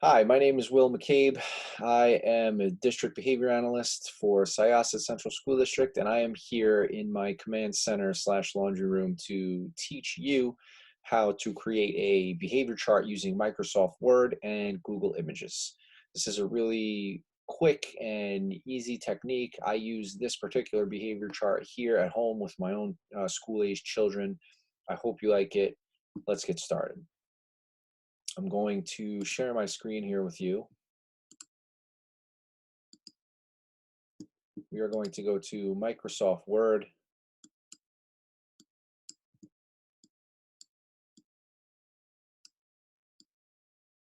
Hi, my name is Will McCabe. I am a district behavior analyst for Syosset Central School District, and I am here in my command center slash laundry room to teach you how to create a behavior chart using Microsoft Word and Google Images. This is a really quick and easy technique. I use this particular behavior chart here at home with my own school-age children. I hope you like it. Let's get started. I'm going to share my screen here with you. We are going to go to Microsoft Word.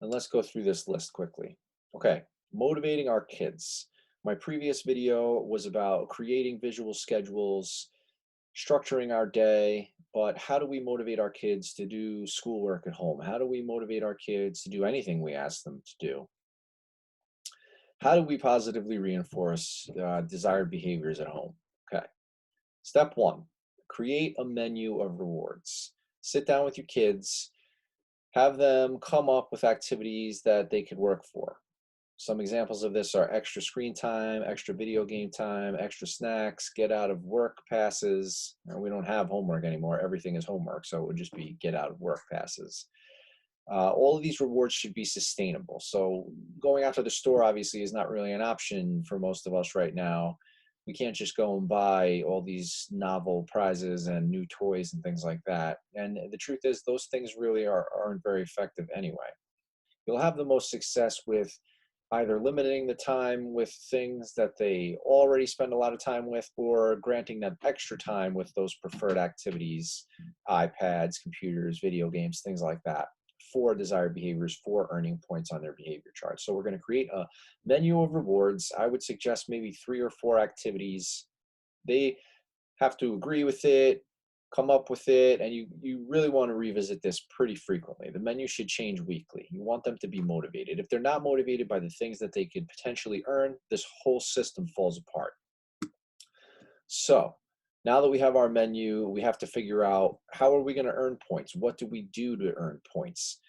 And let's go through this list quickly. Okay, motivating our kids. My previous video was about creating visual schedules, structuring our day, but how do we motivate our kids to do schoolwork at home? How do we motivate our kids to do anything we ask them to do? How do we positively reinforce desired behaviors at home? Okay. Step one, create a menu of rewards. Sit down with your kids, have them come up with activities that they could work for. Some examples of this are extra screen time, extra video game time, extra snacks, get out of work passes. We don't have homework anymore. Everything is homework, so it would just be get out of work passes. All of these rewards should be sustainable. So going out to the store obviously is not really an option for most of us right now. We can't just go and buy all these novel prizes and new toys and things like that. And the truth is, those things really aren't very effective anyway. You'll have the most success with either limiting the time with things that they already spend a lot of time with, or granting them extra time with those preferred activities, iPads, computers, video games, things like that, for desired behaviors, for earning points on their behavior chart. So we're going to create a menu of rewards. I would suggest maybe 3 or 4 activities. They have to agree with it, come up with it, and you really want to revisit this pretty frequently. The menu should change weekly. You want them to be motivated. If they're not motivated by the things that they could potentially earn, this whole system falls apart. So now that we have our menu, we have to figure out, how are we going to earn points? What do we do to earn points?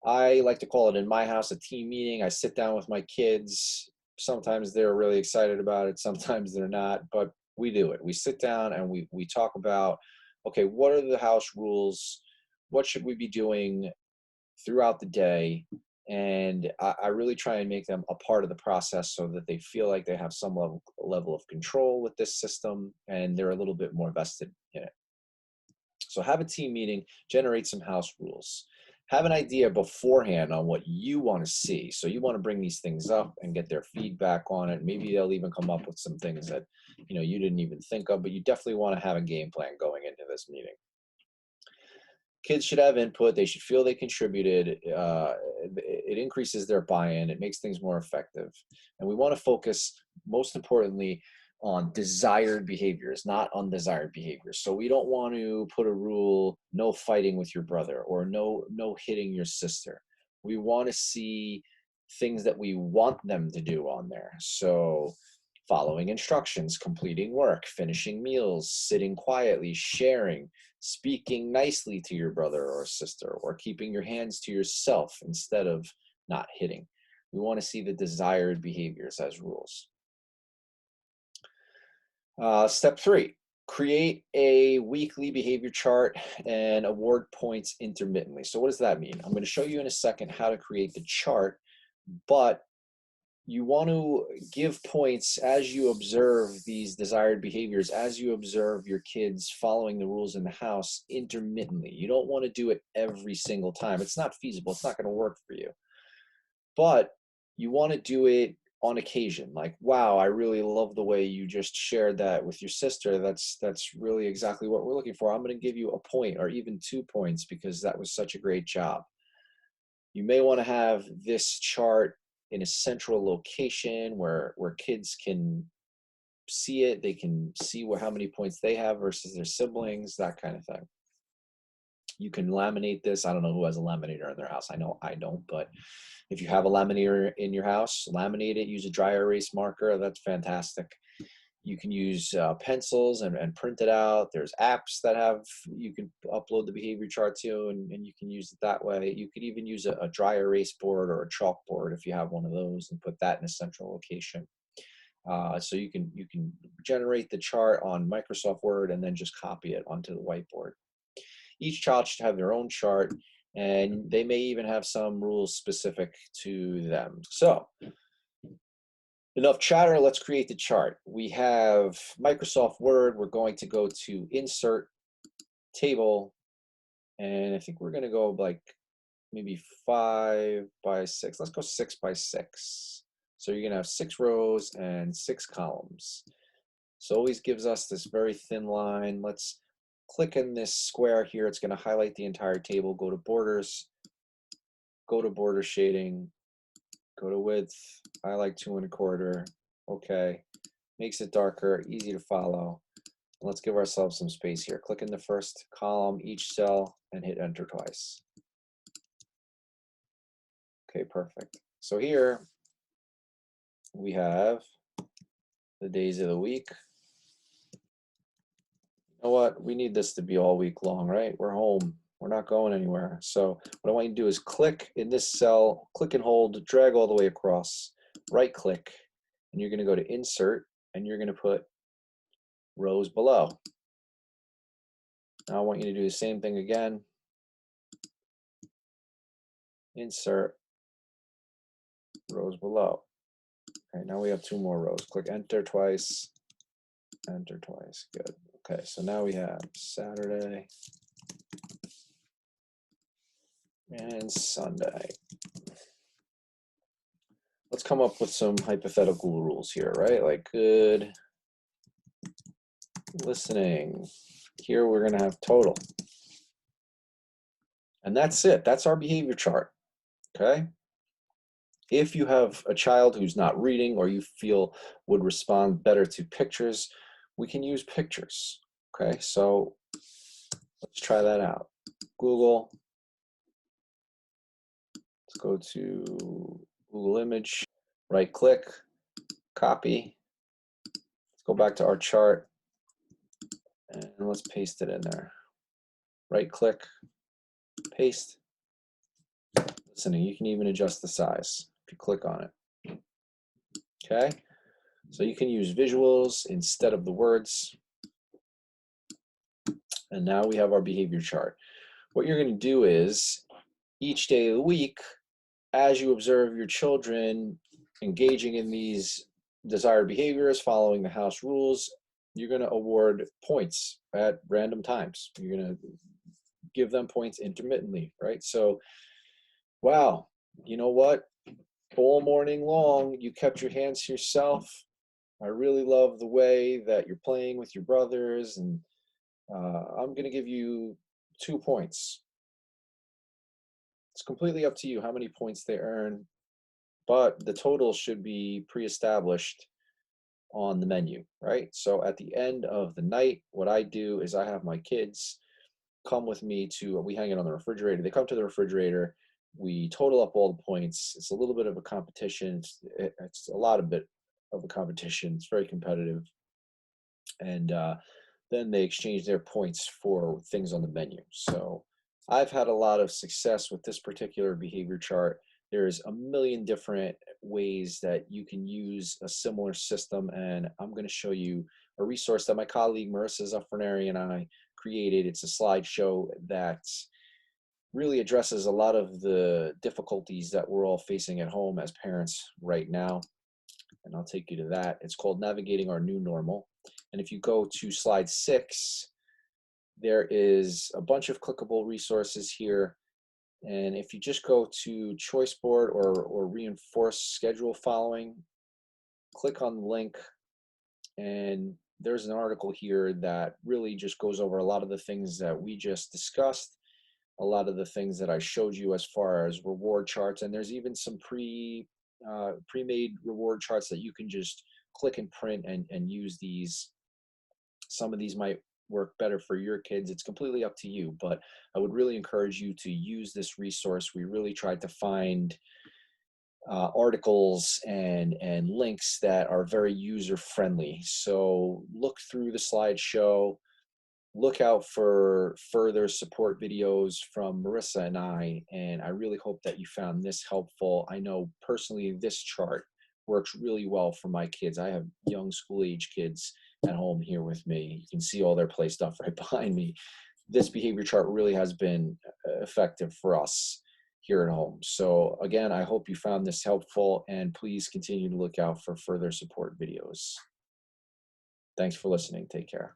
I like to call it in my house a team meeting. I sit down with my kids. Sometimes they're really excited about it, sometimes they're not, but we do it. We sit down and we talk about, okay, what are the house rules? What should we be doing throughout the day? And I really try and make them a part of the process so that they feel like they have some level of control with this system, and they're a little bit more vested in it. So have a team meeting, generate some house rules. Have an idea beforehand on what you want to see. So you want to bring these things up and get their feedback on it. Maybe they'll even come up with some things that you didn't even think of, but you definitely want to have a game plan going into this meeting. Kids should have input. They should feel they contributed. It increases their buy-in. It makes things more effective. And we want to focus, most importantly, on desired behaviors, not undesired behaviors. So we don't want to put a rule, no fighting with your brother, or no hitting your sister. We want to see things that we want them to do on there. So following instructions, completing work, finishing meals, sitting quietly, sharing, speaking nicely to your brother or sister, or keeping your hands to yourself instead of not hitting. We want to see the desired behaviors as rules. Step 3, create a weekly behavior chart and award points intermittently. So what does that mean? I'm going to show you in a second how to create the chart, but you want to give points as you observe these desired behaviors, as you observe your kids following the rules in the house intermittently. You don't want to do it every single time. It's not feasible. It's not going to work for you. But you want to do it on occasion. Like, wow, I really love the way you just shared that with your sister. That's really exactly what we're looking for. I'm going to give you a point or even 2 points because that was such a great job. You may want to have this chart in a central location where kids can see it. They can see how many points they have versus their siblings, that kind of thing. You can laminate this. I don't know who has a laminator in their house. I know I don't, but if you have a laminator in your house, laminate it, use a dry erase marker. That's fantastic. You can use pencils and print it out. There's apps that have, you can upload the behavior chart to, and you can use it that way. You could even use a dry erase board or a chalkboard if you have one of those, and put that in a central location. So you can generate the chart on Microsoft Word and then just copy it onto the whiteboard. Each child should have their own chart, and they may even have some rules specific to them. So enough chatter, let's create the chart. We have Microsoft Word. We're going to go to Insert, Table, and I think we're going to go like maybe 5 by 6. Let's go 6 by 6. So you're going to have 6 rows and 6 columns. So always gives us this very thin line. Let's click in this square here. It's going to highlight the entire table. Go to Borders, go to Border Shading, go to Width. I like 2 1/4. Okay. Makes it darker, easy to follow. Let's give ourselves some space here. Click in the first column, each cell, and hit Enter twice. Okay, perfect. So here we have the days of the week. You know what? We need this to be all week long, right? We're home. We're not going anywhere. So what I want you to do is click in this cell, click and hold, drag all the way across, right click, and you're going to go to Insert, and you're going to put Rows Below. Now I want you to do the same thing again. Insert, Rows Below. Okay, now we have 2 more rows. Click Enter twice, Enter twice. Good. Okay, so now we have Saturday and Sunday. Let's come up with some hypothetical rules here, right? Like good listening. Here we're going to have total. And that's it. That's our behavior chart. Okay? If you have a child who's not reading or you feel would respond better to pictures, we can use pictures. Okay? So let's try that out. Google. Let's go to Google Image. Right click, copy. Let's go back to our chart and let's paste it in there. Right click, paste. Listening, you can even adjust the size if you click on it. Okay, so you can use visuals instead of the words. And now we have our behavior chart. What you're going to do is each day of the week, as you observe your children engaging in these desired behaviors, following the house rules, you're going to award points at random times. You're going to give them points intermittently, right? So, wow, you know what? All morning long, you kept your hands to yourself. I really love the way that you're playing with your brothers, and I'm going to give you 2 points. It's completely up to you how many points they earn, but the total should be pre-established on the menu, right? So at the end of the night, what I do is I have my kids come with me to, we hang it on the refrigerator. They come to the refrigerator. We total up all the points. It's a little bit of a competition. It's a lot of bit of a competition. It's very competitive. And then they exchange their points for things on the menu. So I've had a lot of success with this particular behavior chart. There's a million different ways that you can use a similar system, and I'm going to show you a resource that my colleague Marissa Zafraneri and I created. It's a slideshow that really addresses a lot of the difficulties that we're all facing at home as parents right now, and I'll take you to that. It's called Navigating Our New Normal. And if you go to slide 6, there is a bunch of clickable resources here. And if you just go to choice board or reinforce schedule following, click on the link, and there's an article here that really just goes over a lot of the things that we just discussed, a lot of the things that I showed you as far as reward charts, and there's even some pre-made reward charts that you can just click and print and use these. Some of these might work better for your kids. It's completely up to you, but I would really encourage you to use this resource. We really tried to find articles and links that are very user friendly. So look through the slideshow, look out for further support videos from Marissa and and I really hope that you found this helpful. I know personally this chart works really well for my kids. I have young school age kids at home here with me. You can see all their play stuff right behind me. This behavior chart really has been effective for us here at home. So again, I hope you found this helpful, and please continue to look out for further support videos. Thanks for listening. Take care.